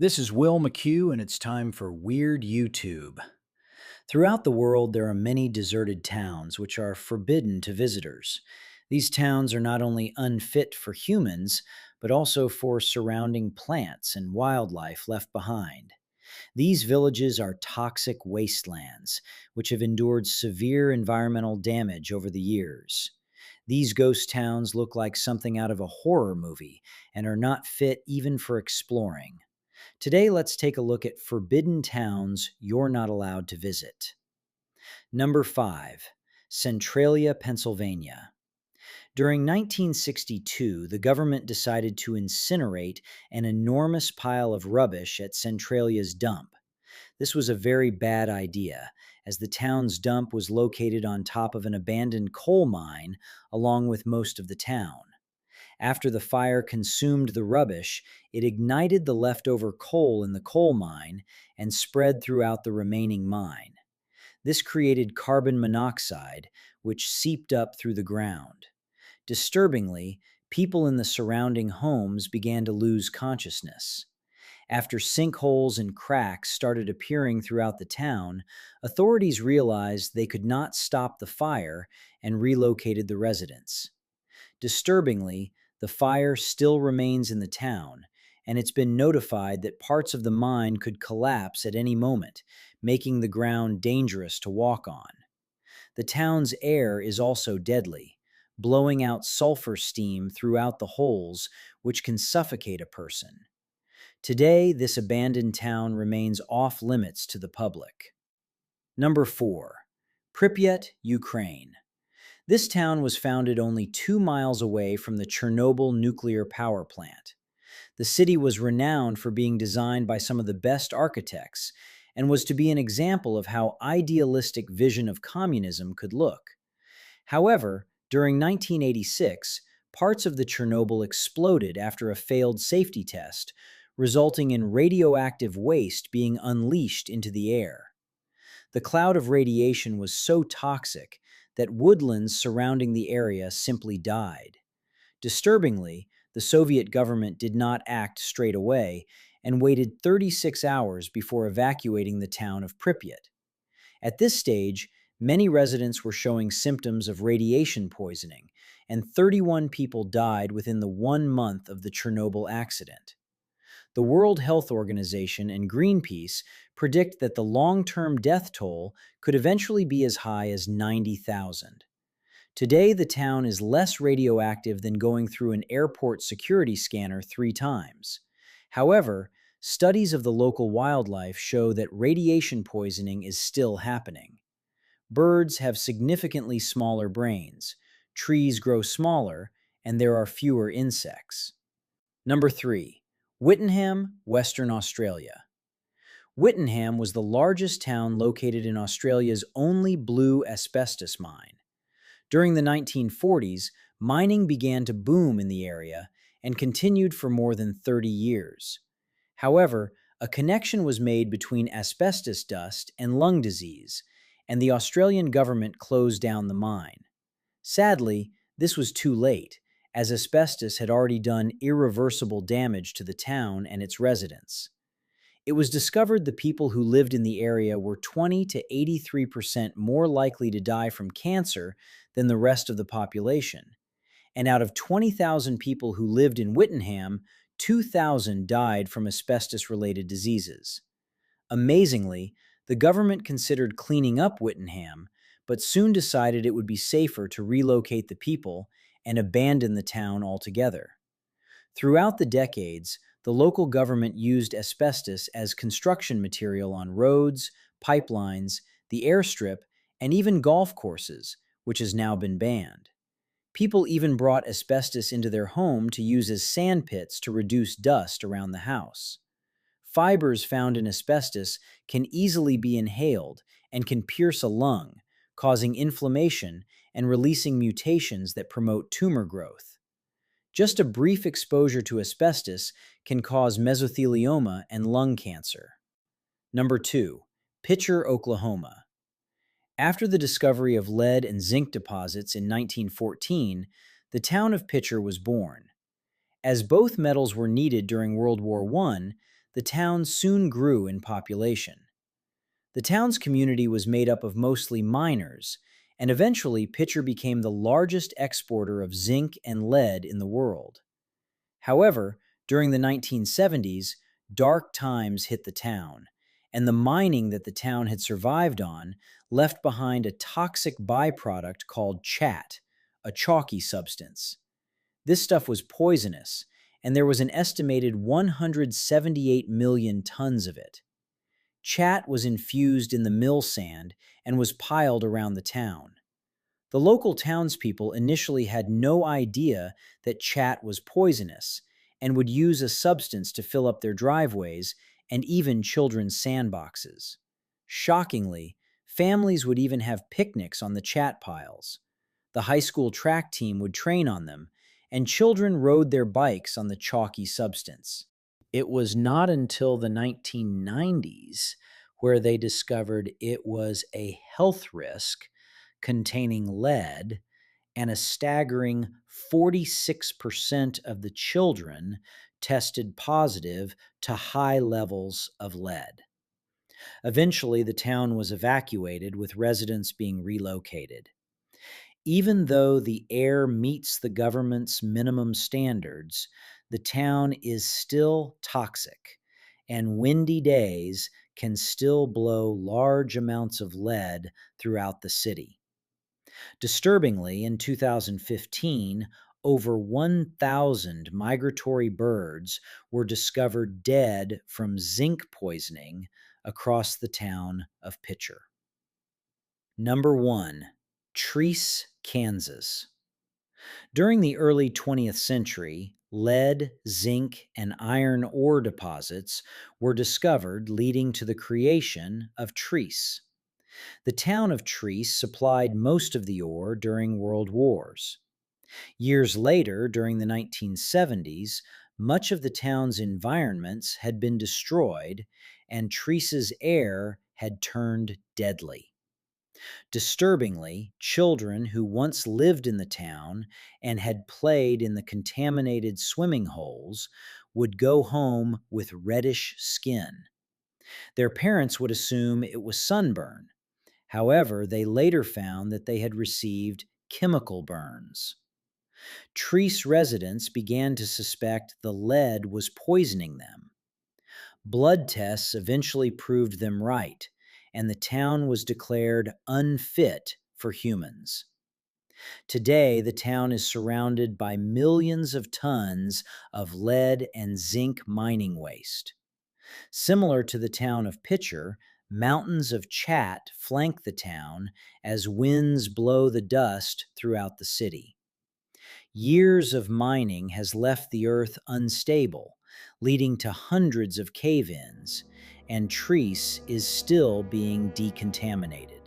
This is Will McHugh, and it's time for Weird YouTube. Throughout the world, there are many deserted towns which are forbidden to visitors. These towns are not only unfit for humans, but also for surrounding plants and wildlife left behind. These villages are toxic wastelands, which have endured severe environmental damage over the years. These ghost towns look like something out of a horror movie and are not fit even for exploring. Today, let's take a look at forbidden towns you're not allowed to visit. Number 5, Centralia, Pennsylvania. During 1962, the government decided to incinerate an enormous pile of rubbish at Centralia's dump. This was a very bad idea, as the town's dump was located on top of an abandoned coal mine along with most of the town. After the fire consumed the rubbish, it ignited the leftover coal in the coal mine and spread throughout the remaining mine. This created carbon monoxide, which seeped up through the ground. Disturbingly, people in the surrounding homes began to lose consciousness. After sinkholes and cracks started appearing throughout the town, authorities realized they could not stop the fire and relocated the residents. Disturbingly, the fire still remains in the town, and it's been notified that parts of the mine could collapse at any moment, making the ground dangerous to walk on. The town's air is also deadly, blowing out sulfur steam throughout the holes, which can suffocate a person. Today, this abandoned town remains off limits to the public. Number 4, Pripyat, Ukraine. This town was founded only 2 miles away from the Chernobyl nuclear power plant. The city was renowned for being designed by some of the best architects and was to be an example of how idealistic vision of communism could look. However, during 1986, parts of the Chernobyl exploded after a failed safety test, resulting in radioactive waste being unleashed into the air. The cloud of radiation was so toxic that woodlands surrounding the area simply died. Disturbingly, the Soviet government did not act straight away and waited 36 hours before evacuating the town of Pripyat. At this stage, many residents were showing symptoms of radiation poisoning, and 31 people died within the 1 month of the Chernobyl accident. The World Health Organization and Greenpeace predict that the long-term death toll could eventually be as high as 90,000. Today, the town is less radioactive than going through an airport security scanner 3 times. However, studies of the local wildlife show that radiation poisoning is still happening. Birds have significantly smaller brains, trees grow smaller, and there are fewer insects. Number 3, Whittingham, Western Australia. Whittingham was the largest town located in Australia's only blue asbestos mine. During the 1940s, mining began to boom in the area and continued for more than 30 years. However, a connection was made between asbestos dust and lung disease, and the Australian government closed down the mine. Sadly, this was too late, as asbestos had already done irreversible damage to the town and its residents. It was discovered the people who lived in the area were 20 to 83% more likely to die from cancer than the rest of the population. And out of 20,000 people who lived in Whittingham, 2,000 died from asbestos-related diseases. Amazingly, the government considered cleaning up Whittingham, but soon decided it would be safer to relocate the people and abandon the town altogether. Throughout the decades, the local government used asbestos as construction material on roads, pipelines, the airstrip, and even golf courses, which has now been banned. People even brought asbestos into their home to use as sand pits to reduce dust around the house. Fibers found in asbestos can easily be inhaled and can pierce a lung, causing inflammation and releasing mutations that promote tumor growth. Just a brief exposure to asbestos can cause mesothelioma and lung cancer. Number 2, Pitcher, Oklahoma. After the discovery of lead and zinc deposits in 1914, the town of Pitcher was born. As both metals were needed during World War I, The town soon grew in population. The town's community was made up of mostly miners, and eventually Pitcher became the largest exporter of zinc and lead in the world. However, during the 1970s, dark times hit the town, and the mining that the town had survived on left behind a toxic byproduct called chat, a chalky substance. This stuff was poisonous, and there was an estimated 178 million tons of it. Chat was infused in the mill sand and was piled around the town. The local townspeople initially had no idea that chat was poisonous and would use a substance to fill up their driveways and even children's sandboxes. Shockingly, families would even have picnics on the chat piles. The high school track team would train on them, and children rode their bikes on the chalky substance. It was not until the 1990s where they discovered it was a health risk containing lead, and a staggering 46% of the children tested positive to high levels of lead. Eventually, the town was evacuated, with residents being relocated. Even though the air meets the government's minimum standards, the town is still toxic, and windy days can still blow large amounts of lead throughout the city. Disturbingly, in 2015, over 1,000 migratory birds were discovered dead from zinc poisoning across the town of Pitcher. Number 1. Treese, Kansas. During the early 20th century, lead, zinc, and iron ore deposits were discovered, leading to the creation of Treese. The town of Treese supplied most of the ore during world wars. Years later, during the 1970s, much of the town's environments had been destroyed, and Treese's air had turned deadly. Disturbingly, children who once lived in the town and had played in the contaminated swimming holes would go home with reddish skin. Their parents would assume it was sunburn. However, they later found that they had received chemical burns. Treese residents began to suspect the lead was poisoning them. Blood tests eventually proved them right, and the town was declared unfit for humans. Today, the town is surrounded by millions of tons of lead and zinc mining waste. Similar to the town of Pitcher, mountains of chat flank the town as winds blow the dust throughout the city. Years of mining has left the earth unstable, leading to hundreds of cave-ins, and Treese is still being decontaminated.